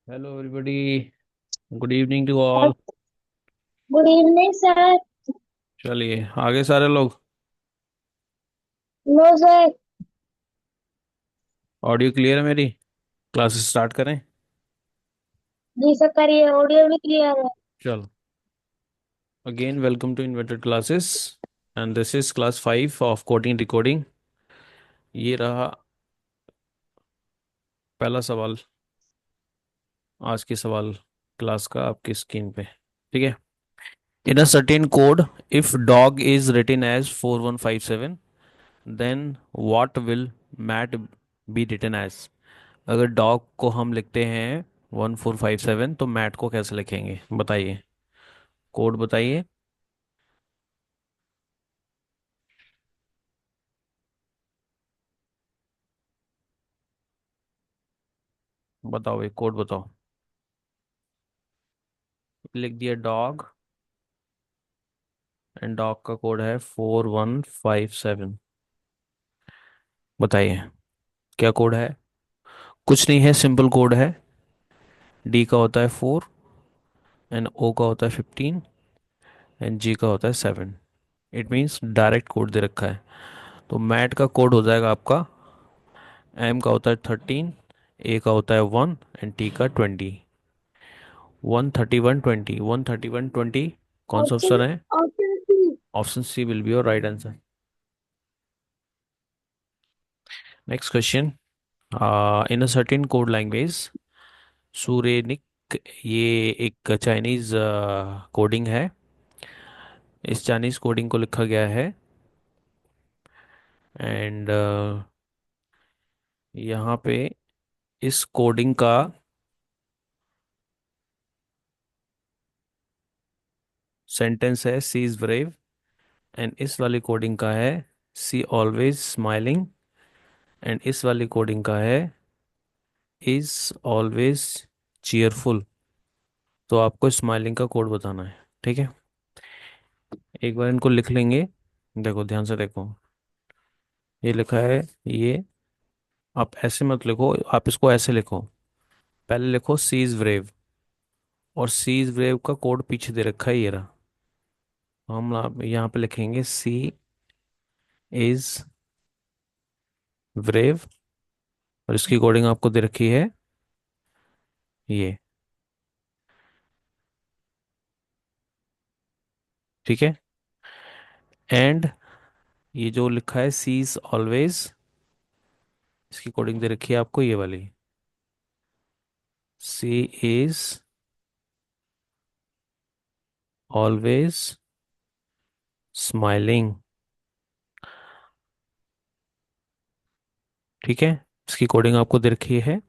Hello everybody. Good evening to all. Good evening sir. चलिए आगे सारे लोग। No sir. ऑडियो क्लियर है मेरी? क्लासेस स्टार्ट करें? जी सर करिए, ऑडियो भी क्लियर है। चलो, again welcome to inverted classes and this is class 5 of coding recording. ये रहा पहला सवाल, आज के सवाल क्लास का आपकी स्क्रीन पे। ठीक है। In a certain code, if dog is written as 4157, then what will mat be written as? अगर डॉग को हम लिखते हैं 1457 तो मैट को कैसे लिखेंगे बताइए। कोड बताइए। बताओ, एक कोड बताओ। लिख दिया डॉग, एंड डॉग का कोड है 4157। बताइए क्या कोड है। कुछ नहीं है, सिंपल कोड है। डी का होता है 4, एंड ओ का होता है 15, एंड जी का होता है 7। इट मीन्स डायरेक्ट कोड दे रखा है। तो मैट का कोड हो जाएगा आपका, एम का होता है 13, ए का होता है 1, एंड टी का 20। 13120, 13120 कौन सा ऑप्शन ऑप्शन है? Option C. Option C will be your right answer. Next question. In a certain code language, सूरेनिक, ये एक चाइनीज कोडिंग है। इस चाइनीज कोडिंग को लिखा गया है, एंड यहाँ पे इस कोडिंग का सेंटेंस है सी इज ब्रेव, एंड इस वाली कोडिंग का है सी ऑलवेज स्माइलिंग, एंड इस वाली कोडिंग का है इज ऑलवेज चीयरफुल। तो आपको स्माइलिंग का कोड बताना है। ठीक है, एक बार इनको लिख लेंगे। देखो ध्यान से देखो, ये लिखा है ये। आप ऐसे मत लिखो, आप इसको ऐसे लिखो। पहले लिखो सी इज ब्रेव, और सी इज ब्रेव का कोड पीछे दे रखा है ये रहा। हम यहाँ पे लिखेंगे सी इज ब्रेव, और इसकी कोडिंग आपको दे रखी है ये। ठीक है, एंड ये जो लिखा है सी इज ऑलवेज, इसकी कोडिंग दे रखी है आपको ये वाली, सी इज ऑलवेज स्माइलिंग। ठीक है, इसकी कोडिंग आपको दे रखी है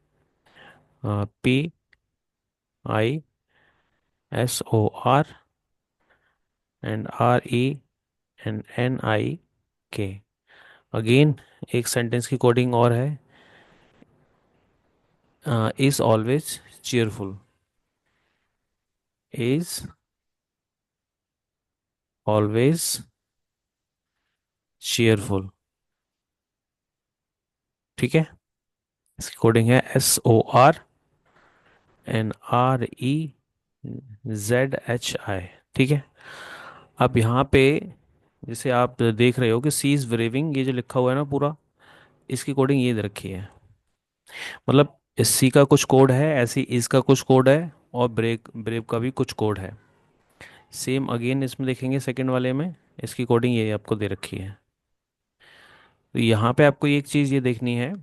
PISOR एंड RENNIK। अगेन एक सेंटेंस की कोडिंग और है, is always cheerful, is always cheerful. ठीक है, इसकी कोडिंग है SORNREZHI। ठीक है, अब यहाँ पे जैसे आप देख रहे हो कि सी इज ब्रेविंग, ये जो लिखा हुआ है ना पूरा, इसकी कोडिंग ये दे रखी है। मतलब इस सी का कुछ कोड है, ऐसी इस का कुछ कोड है, और ब्रेक ब्रेव का भी कुछ कोड है। सेम अगेन इसमें देखेंगे सेकंड वाले में, इसकी कोडिंग ये आपको दे रखी है। तो यहाँ पे आपको एक चीज़ ये देखनी है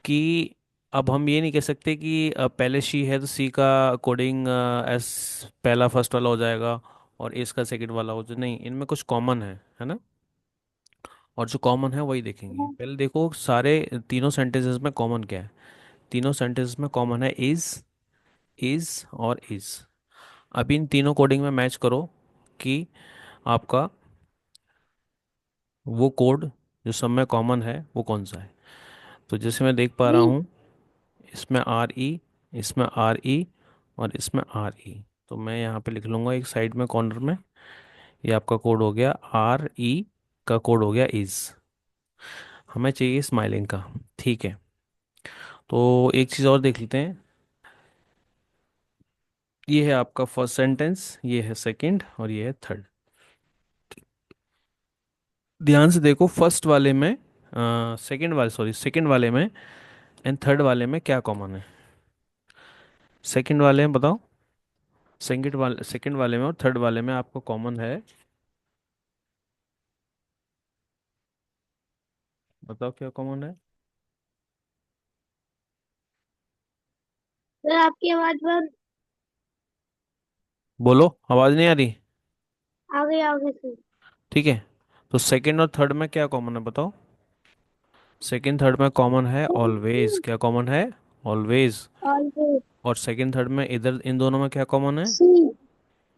कि अब हम ये नहीं कह सकते कि पहले सी है तो सी का कोडिंग एस पहला फर्स्ट वाला हो जाएगा, और एस का सेकंड वाला हो जाए। नहीं, इनमें कुछ कॉमन है ना। और जो कॉमन है वही देखेंगे। पहले देखो सारे तीनों सेंटेंसेस में कॉमन क्या है। तीनों सेंटेंसेस में कॉमन है इज और इज। अब इन तीनों कोडिंग में मैच करो कि आपका वो कोड जो सब में कॉमन है वो कौन सा है। तो जैसे मैं देख पा रहा जी। हूँ, इसमें RE, इसमें RE, और इसमें RE। तो मैं यहाँ पे लिख लूँगा एक साइड में कॉर्नर में, ये आपका कोड हो गया RE का कोड हो गया इज। हमें चाहिए स्माइलिंग का। ठीक है, तो एक चीज़ और देख लेते हैं। ये है आपका फर्स्ट सेंटेंस, ये है सेकंड, और ये है थर्ड। ध्यान से देखो, फर्स्ट वाले में, सेकंड वाले, सॉरी, सेकंड वाले में एंड थर्ड वाले में क्या कॉमन है? सेकंड वाले में बताओ। सेकंड वाले में और थर्ड वाले में आपको कॉमन है, बताओ क्या कॉमन है। सर आपकी आवाज बहुत बोलो, आवाज नहीं आ रही। आगे आगे से। ठीक है, तो सेकंड और थर्ड में क्या कॉमन है बताओ। सेकंड थर्ड में कॉमन है ऑलवेज, क्या कॉमन है? ऑलवेज। ऑलवेज। और सेकंड थर्ड में इधर इन दोनों में क्या कॉमन है? सी।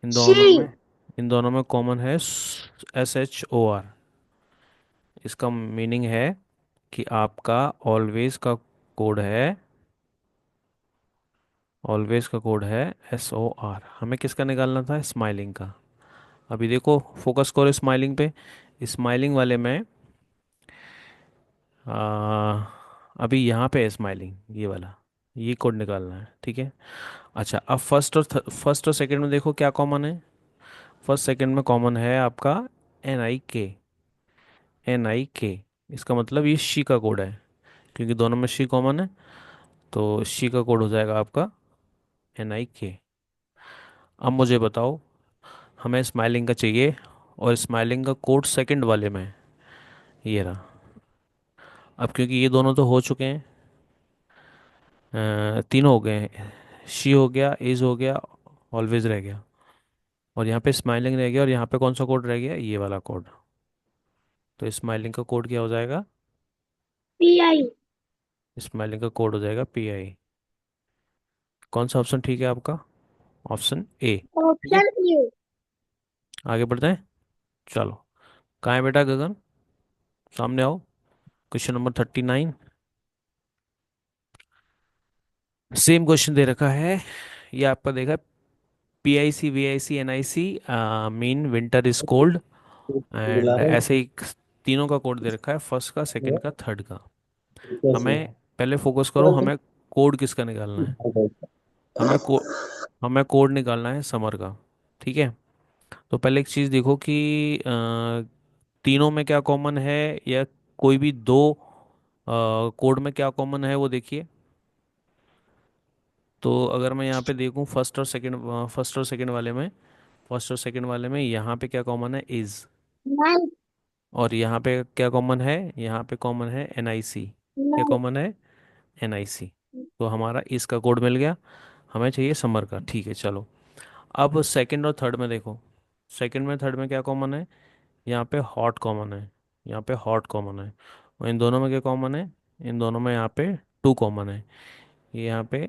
इन शी। दोनों में, इन दोनों में कॉमन है SHOR। इसका मीनिंग है कि आपका ऑलवेज का कोड है, ऑलवेज का कोड है SOR। हमें किसका निकालना था? स्माइलिंग का। अभी देखो, फोकस करो स्माइलिंग पे। स्माइलिंग वाले में आ, अभी यहाँ पे है स्माइलिंग, ये वाला, ये कोड निकालना है, ठीक है। अच्छा, अब फर्स्ट और सेकंड में देखो क्या कॉमन है। फर्स्ट सेकंड में कॉमन है आपका NIK। NIK, इसका मतलब ये शी का कोड है, क्योंकि दोनों में शी कॉमन है, तो शी का कोड हो जाएगा आपका NIK। अब मुझे बताओ, हमें स्माइलिंग का चाहिए, और स्माइलिंग का कोड सेकंड वाले में है, ये रहा। अब क्योंकि ये दोनों तो हो चुके हैं, तीनों हो गए हैं, शी हो गया, इज हो गया, ऑलवेज रह गया, और यहाँ पे स्माइलिंग रह गया, और यहाँ पे कौन सा कोड रह गया? ये वाला कोड। तो स्माइलिंग का कोड क्या हो जाएगा? P I. स्माइलिंग का कोड हो जाएगा PI। कौन सा ऑप्शन ठीक है आपका? ऑप्शन A, ठीक है। Option A. आगे बढ़ते हैं, चलो। कहाँ है बेटा गगन? सामने आओ। Question number 39। सेम क्वेश्चन दे रखा है, ये आपका देखा, PIC VIC NIC, mean winter is cold, बुला एंड रहे ऐसे ही तीनों का कोड दे रखा है, फर्स्ट का, सेकंड हो। का, थर्ड का। कैसे? हमें पहले फोकस करो, हमें कोड किसका निकालना है? हमें को हमें कोड निकालना है समर का, ठीक है। तो पहले एक चीज़ देखो कि तीनों में क्या कॉमन है, या कोई भी दो कोड में क्या कॉमन है वो देखिए। तो अगर मैं यहाँ पे देखूँ फर्स्ट और सेकंड वाले में, फर्स्ट और सेकंड वाले में यहाँ पे क्या कॉमन है? इज। नाइन। और यहाँ पे क्या कॉमन है? यहाँ पे कॉमन है NIC। क्या नाइन। कॉमन है? NIC। तो हमारा इसका कोड मिल गया, हमें चाहिए समर का, ठीक है चलो। अब सेकंड और थर्ड में देखो, सेकंड में थर्ड में क्या कॉमन है? यहाँ पे हॉट कॉमन है, यहाँ पे हॉट कॉमन है, और इन दोनों में क्या कॉमन है? इन दोनों में यहाँ पे टू कॉमन है, ये यहाँ पे,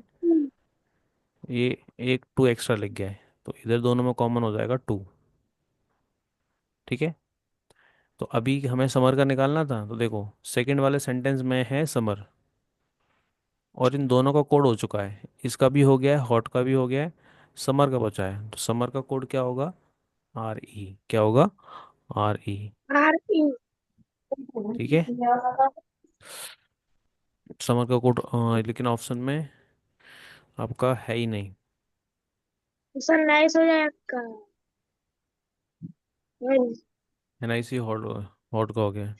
ये एक टू एक्स्ट्रा लिख गया है, तो इधर दोनों में कॉमन हो जाएगा टू, ठीक है। तो अभी हमें समर का निकालना था, तो देखो सेकंड वाले सेंटेंस में है समर, और इन दोनों का कोड हो चुका है, इसका भी हो गया है, हॉट का भी हो गया है, समर का बचा है, तो समर का कोड क्या होगा? RE। क्या होगा? RE। R E. ठीक है, समर का कोड, लेकिन ऑप्शन में आपका है ही नहीं। सनराइज हो जाएगा। NIC हॉट, हॉट का हो गया है।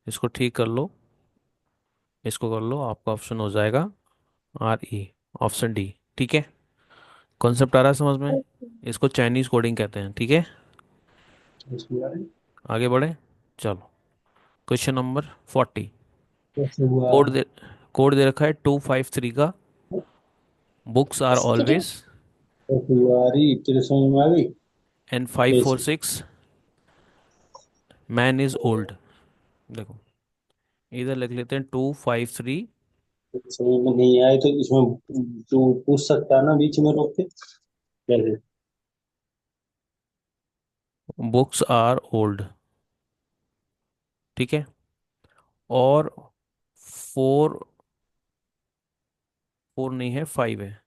इसको ठीक कर लो, इसको कर लो, आपका ऑप्शन हो जाएगा RE, ऑप्शन D, ठीक है। कॉन्सेप्ट आ रहा है समझ में? इसको चाइनीज कोडिंग कहते हैं, ठीक है। आगे बढ़े, चलो। Question number 40। कैसे हुआ? कोड दे कोड दे रखा है 253 का। Books are screen. ऑलवेज, कैसे हुआ रही तेरे समझ में आ गई? एंड फाइव फोर कैसे? Six man is old. देखो, इधर लिख लेते हैं 253। समझ में नहीं आए तो इसमें जो पूछ सकता है ना बीच में रोक के। कैसे? बुक्स आर ओल्ड, ठीक है। और फोर, फोर नहीं है, फाइव है।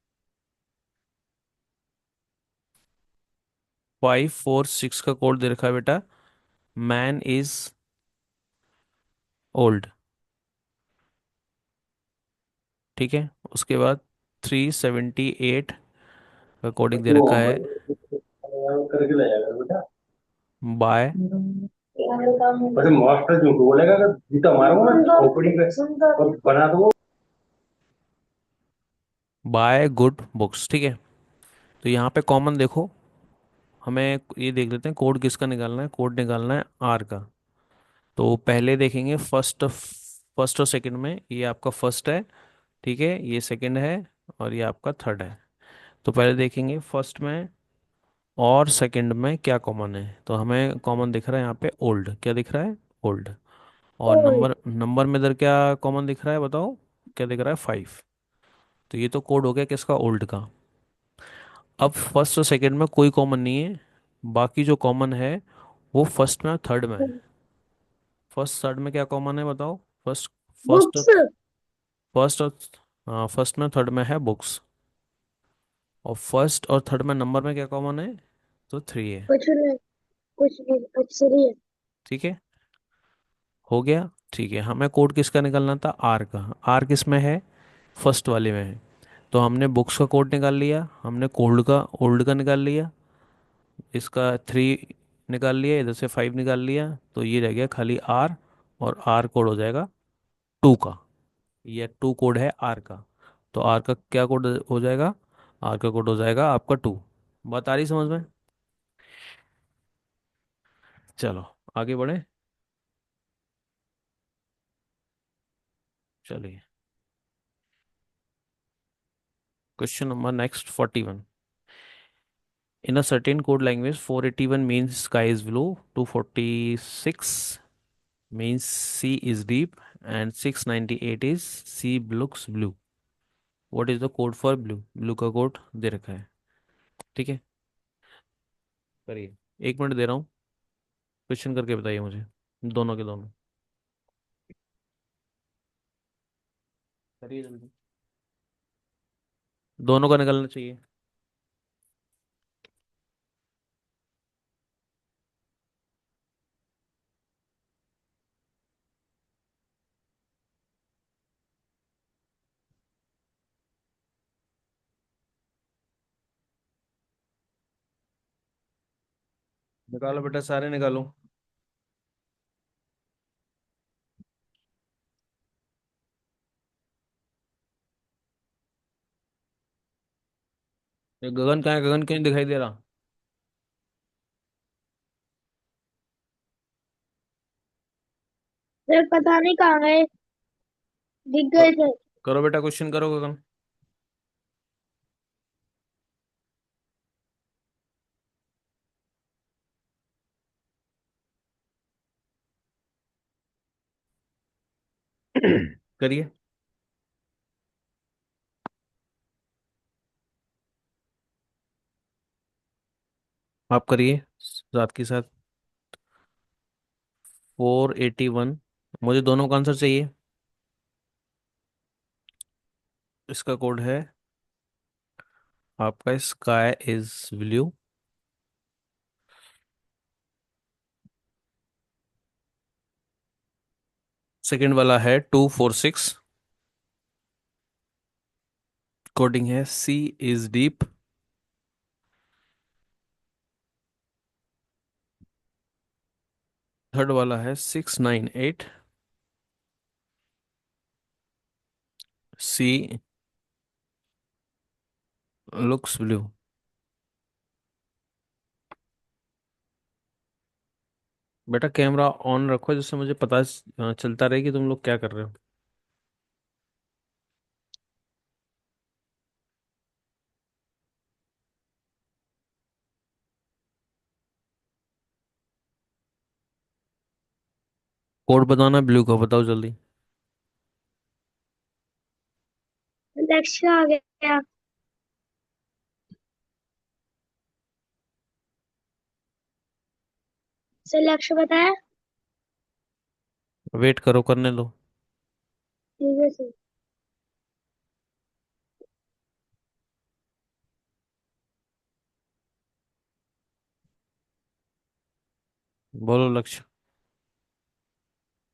546 का कोड दे रखा है बेटा, मैन इज ओल्ड, ठीक है। उसके बाद 378 का कोडिंग दे तू रखा है हम करके ले जाएगा बेटा। बाय अरे मास्टर झूठ बोलेगा अगर जूता मारूंगा मैं खोपड़ी पे और बना दूंगा। बाय गुड बुक्स, ठीक है। तो यहाँ पे कॉमन देखो, हमें ये देख लेते हैं कोड किसका निकालना है। कोड निकालना है आर का। तो पहले देखेंगे फर्स्ट, फर्स्ट और सेकंड में, ये आपका फर्स्ट है, ठीक है, ये सेकंड है, और ये आपका थर्ड है। तो पहले देखेंगे फर्स्ट में और सेकंड में क्या कॉमन है। तो हमें कॉमन दिख रहा है यहाँ पे ओल्ड, क्या दिख रहा है, ओल्ड। और ओल्ड। नंबर नंबर में इधर क्या कॉमन दिख रहा है बताओ, क्या दिख रहा है, 5। तो ये तो कोड हो गया किसका, ओल्ड का। अब फर्स्ट और सेकंड में कोई कॉमन नहीं है, बाकी जो कॉमन है वो फर्स्ट में और थर्ड में है। फर्स्ट थर्ड में क्या कॉमन है बताओ। First, first, books. फर्स्ट और, हाँ फर्स्ट में थर्ड में है बुक्स। और फर्स्ट और थर्ड में नंबर में क्या कॉमन है, तो 3 है। कुछ नहीं, कुछ नहीं, अक्षर ही है। ठीक है, हो गया। ठीक है, हमें कोड किसका निकालना था, आर का। आर किस में है, फर्स्ट वाले में है। तो हमने बुक्स का कोड निकाल लिया, हमने कोल्ड का, ओल्ड का निकाल लिया, इसका 3 निकाल लिया, इधर से 5 निकाल लिया। तो ये रह गया खाली आर, और आर कोड हो जाएगा 2 का। ये 2 कोड है आर का। तो आर का क्या कोड हो जाएगा, आर का कोड हो जाएगा आपका 2। बात आ रही समझ में। चलो आगे बढ़े, चलिए। Question number next 41। In a certain code language, 481 means sky is blue, 246 means sea is deep, and 698 is sea looks blue. What is the code for blue? Blue का कोड दे रखा है, ठीक है। करिए, 1 मिनट दे रहा हूँ, क्वेश्चन करके बताइए मुझे, दोनों के दोनों। करिए जल्दी, दोनों का निकलना चाहिए। निकालो बेटा, सारे निकालो। ये गगन कहाँ है, गगन क्यों नहीं दिखाई दे रहा। सर पता नहीं कहाँ गए, दिख क- गए थे। करो बेटा, क्वेश्चन करो गगन। करिए, आप करिए साथ के साथ। 481, मुझे दोनों का आंसर चाहिए। इसका कोड है आपका स्काई इज ब्लू। सेकंड वाला है 246, कोडिंग है सी इज डीप। थर्ड वाला है 698, सी लुक्स ब्लू। बेटा कैमरा ऑन रखो, जिससे मुझे पता चलता रहे कि तुम लोग क्या कर रहे हो। कोड बताना ब्लू का, बताओ जल्दी। लक्ष्य आ गया। सर लक्ष्य बताया। वेट करो, करने दो। ठीक है सर। बोलो लक्ष्य।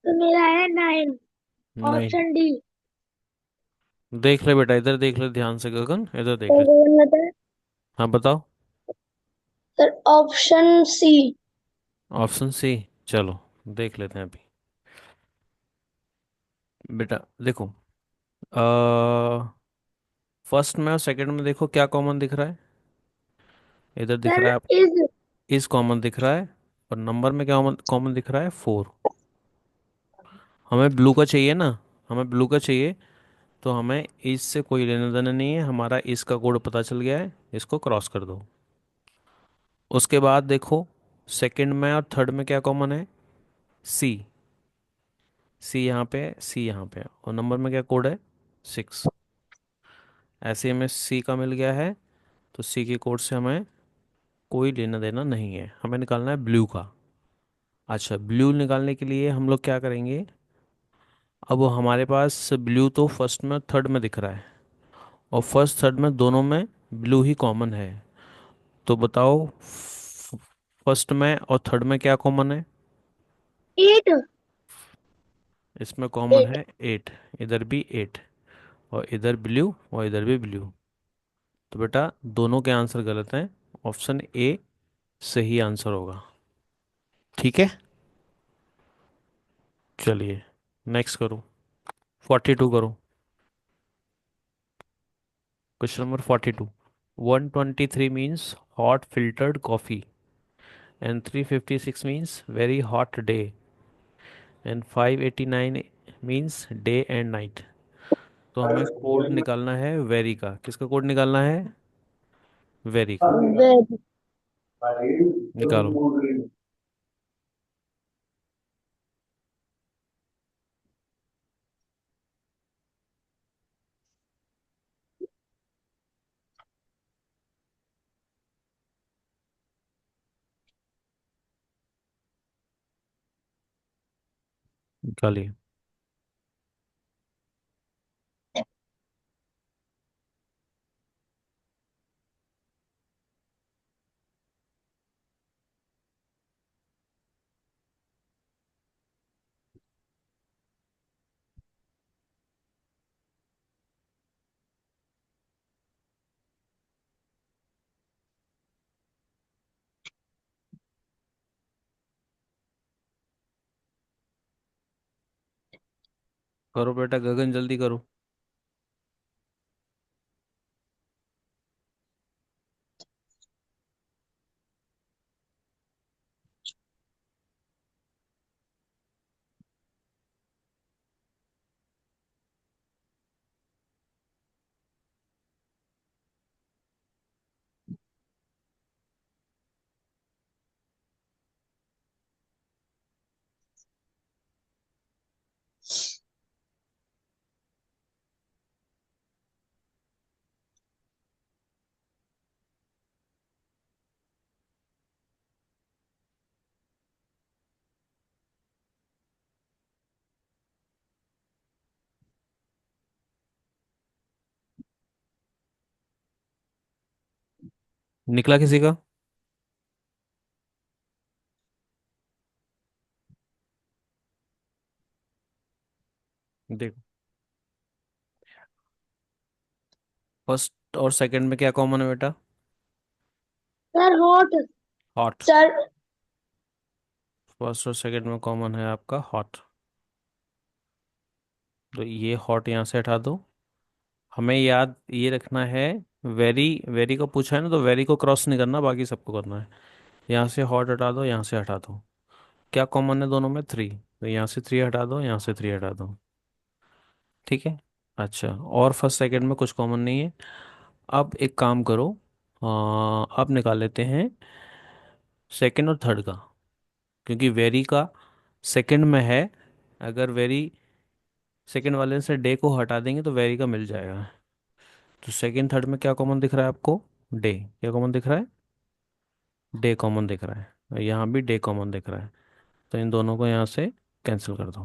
तो मेरा है 9, नहीं, ऑप्शन डी। देख ले बेटा, इधर देख ले ध्यान से, गगन इधर देख तो ले। कौन बताया। हाँ बताओ। Sir option C. Option C. चलो देख लेते हैं अभी। बेटा देखो, फर्स्ट में और सेकंड में देखो क्या कॉमन दिख रहा है। इधर दिख सर रहा है आप, इज। इस कॉमन दिख रहा है। और नंबर में क्या कॉमन दिख रहा है, 4। हमें ब्लू का चाहिए ना, हमें ब्लू का चाहिए। तो हमें इससे कोई लेना देना नहीं है, हमारा इसका कोड पता चल गया है, इसको क्रॉस कर दो। उसके बाद देखो, सेकंड में और थर्ड में क्या कॉमन है, सी। सी यहाँ पे है, सी यहाँ पे है, और नंबर में क्या कोड है, 6। ऐसे हमें सी का मिल गया है। तो सी के कोड से हमें कोई लेना देना नहीं है, हमें निकालना है ब्लू का। अच्छा, ब्लू निकालने के लिए हम लोग क्या करेंगे, अब हमारे पास ब्लू तो फर्स्ट में और थर्ड में दिख रहा है, और फर्स्ट थर्ड में दोनों में ब्लू ही कॉमन है। तो बताओ, फर्स्ट में और थर्ड में क्या कॉमन है। 8। इसमें कॉमन 8। है 8। इधर भी 8, और इधर ब्लू और इधर भी ब्लू। तो बेटा दोनों के आंसर गलत हैं, ऑप्शन ए सही आंसर होगा। ठीक है, चलिए नेक्स्ट करो, 42 करो। Question number 42। 123 means hot filtered coffee, and 356 means very hot day, and 589 means day and night. तो हमें कोड निकालना है वेरी का। किसका कोड निकालना है, वेरी का। वेरी। निकालो। निकालिए। करो बेटा गगन, जल्दी करो। निकला किसी का। देखो, फर्स्ट और सेकंड में क्या कॉमन है बेटा, sir hot. Hot. Sir. First और सेकंड में कॉमन है आपका हॉट। तो ये हॉट यहाँ से हटा दो। हमें याद ये रखना है, वेरी, वेरी को पूछा है ना, तो वेरी को क्रॉस नहीं करना, बाकी सबको करना है। यहाँ से हॉट हटा दो, यहाँ से हटा दो। क्या कॉमन है दोनों में, 3। तो यहाँ से 3 हटा दो, यहाँ से 3 हटा दो। ठीक है। अच्छा, और फर्स्ट सेकंड में कुछ कॉमन नहीं है। अब एक काम करो, अब निकाल लेते हैं सेकंड और थर्ड का, क्योंकि वेरी का सेकंड में है। अगर वेरी सेकंड वाले से डे को हटा देंगे तो वेरी का मिल जाएगा। तो सेकंड थर्ड में क्या कॉमन दिख रहा है आपको, डे। क्या कॉमन दिख रहा है, डे कॉमन दिख रहा है, और यहाँ भी डे कॉमन दिख रहा है। तो इन दोनों को यहाँ से कैंसिल कर दो।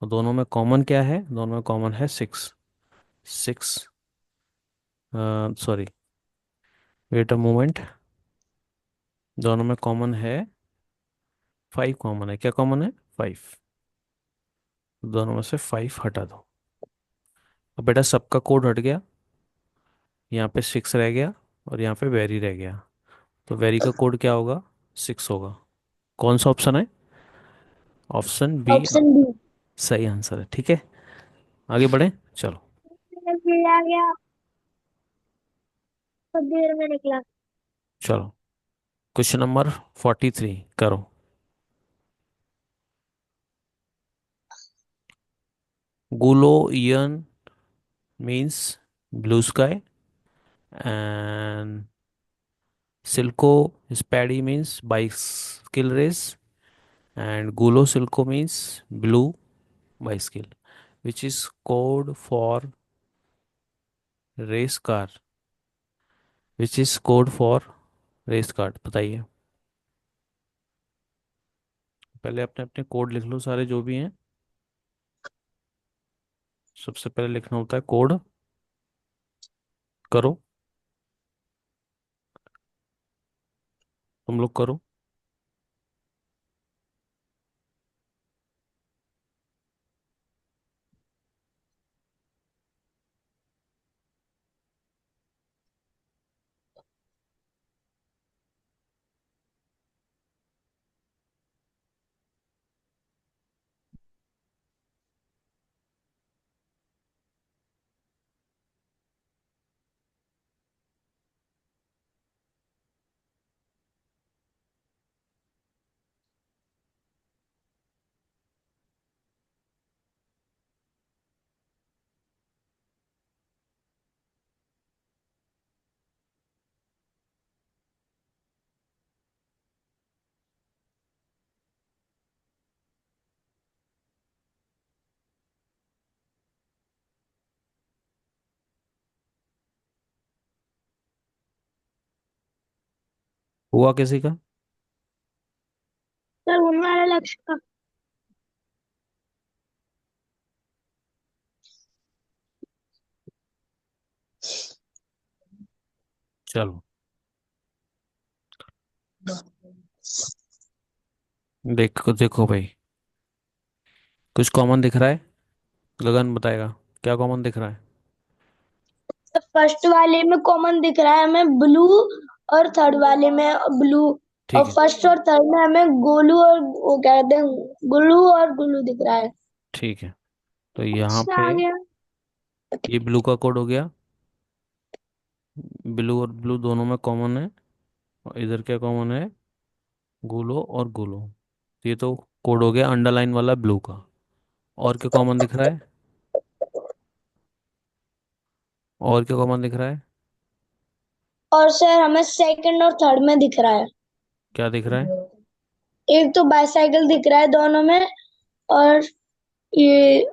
और दोनों में कॉमन क्या है, दोनों में कॉमन है 6। 6, सॉरी, वेट अ मोमेंट। दोनों में कॉमन है 5, कॉमन है। क्या कॉमन है, 5। दोनों में से 5 हटा दो। अब बेटा सबका कोड हट गया, यहाँ पे 6 रह गया, और यहाँ पे वेरी रह गया। तो वेरी का कोड क्या होगा? 6 होगा। कौन सा ऑप्शन है? Option B option B. सही आंसर है। ठीक है, आगे बढ़े, चलो। आ गया, तो देर में निकला। चलो, क्वेश्चन नंबर 43 करो। गुलोयन मीन्स ब्लू स्काई, एंड सिल्को स्पैडी means bicycle race, and gulo silco means blue bicycle, which is code for race car, which is code for race car, बताइए। पहले अपने अपने कोड लिख लो सारे जो भी हैं। सबसे पहले लिखना होता है कोड। करो, तुम लोग करो। हुआ किसी का? सर होने वाला लक्ष्य का। चलो, देखो देखो भाई, कुछ कॉमन दिख रहा है? गगन बताएगा, क्या कॉमन दिख रहा है? फर्स्ट वाले में कॉमन दिख रहा है हमें ब्लू, और थर्ड वाले में ब्लू। और ठीक है। फर्स्ट और थर्ड में हमें गोलू और वो क्या कहते हैं, गुल्लू और गुल्लू दिख रहा है। ठीक है, तो यहाँ अच्छा पे आ गया। ये ब्लू का कोड हो गया। ब्लू और ब्लू दोनों में कॉमन है। और इधर क्या कॉमन है? गुलो और गुलो। ये तो कोड हो गया अंडरलाइन वाला ब्लू का। और क्या कॉमन दिख रहा है? और क्या कॉमन दिख रहा है? और सर हमें सेकंड और थर्ड में दिख रहा है। क्या दिख रहा है? एक तो बाईसाइकिल दिख रहा है दोनों में। और ये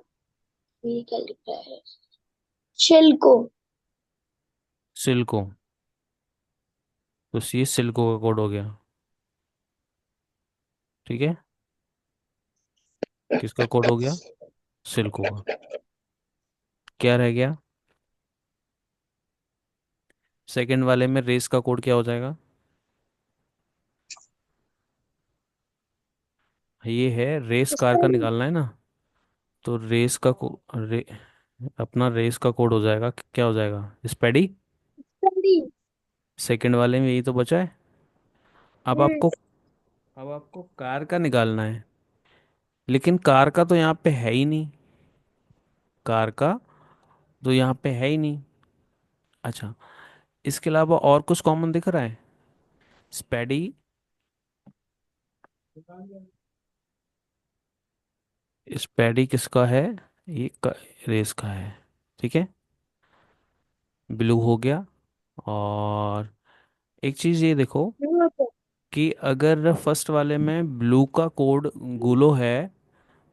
क्या लिख रहा है, शिल्को। सिल्को। तो ये सिल्को का कोड हो गया। ठीक है, किसका कोड हो गया? सिल्को का। क्या रह गया? सेकंड वाले में रेस का कोड क्या हो जाएगा? ये है रेस कार का निकालना है ना। तो रेस का अपना रेस का कोड हो जाएगा, क्या हो जाएगा? स्पेडी। सेकंड वाले में यही तो बचा है। अब आपको अब आपको कार का निकालना है, लेकिन कार का तो यहाँ पे है ही नहीं। कार का तो यहाँ पे है ही नहीं। अच्छा, इसके अलावा और कुछ कॉमन दिख रहा है? स्पेडी। स्पेडी किसका है? ये रेस का है। ठीक है, ब्लू हो गया। और एक चीज ये देखो कि अगर फर्स्ट वाले में ब्लू का कोड गुलो है,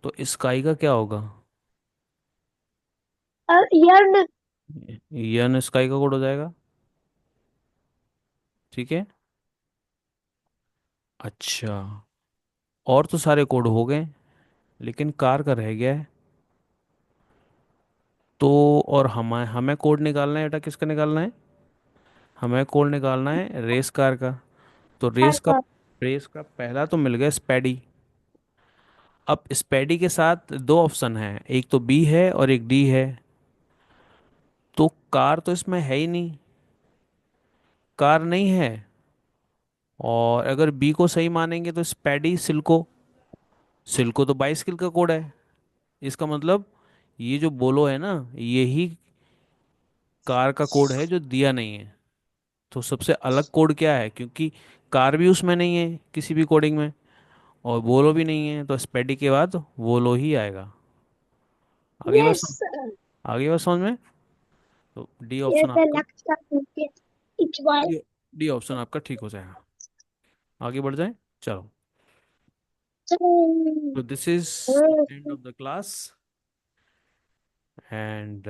तो स्काई का क्या होगा? यार यन स्काई का कोड हो जाएगा। ठीक है, अच्छा, और तो सारे कोड हो गए, लेकिन कार का रह गया है। तो और हमें हमें कोड निकालना है बेटा, किसका निकालना है? हमें कोड निकालना है रेस कार का। तो रेस का पहला तो मिल गया स्पैडी। अब स्पैडी के साथ दो ऑप्शन है, एक तो बी है और एक डी है। तो कार तो इसमें है ही नहीं। कार नहीं है, और अगर बी को सही मानेंगे तो स्पैडी सिल्को, सिल्को तो बाइसिकल का कोड है। इसका मतलब ये जो बोलो है ना, यही कार का कोड है जो दिया नहीं है। तो सबसे अलग कोड क्या है, क्योंकि कार भी उसमें नहीं है किसी भी कोडिंग में, और वोलो भी नहीं है, तो स्पेडी के बाद वोलो ही आएगा। आगे बात यस समझ आगे बात समझ में। तो डी ये ऑप्शन तो आपका, लगता है इच बार डी डी ऑप्शन आपका ठीक हो जाएगा। आगे बढ़ जाए, चलो। तो this is end of the class, and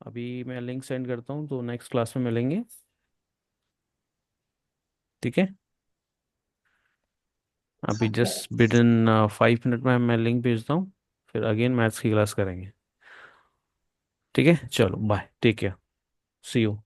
अभी मैं लिंक सेंड करता हूँ, तो नेक्स्ट क्लास में मिलेंगे, ठीक है। अभी जस्ट विद इन 5 मिनट में मैं लिंक भेजता हूँ, फिर अगेन मैथ्स की क्लास करेंगे, ठीक है। चलो bye, take care, see you.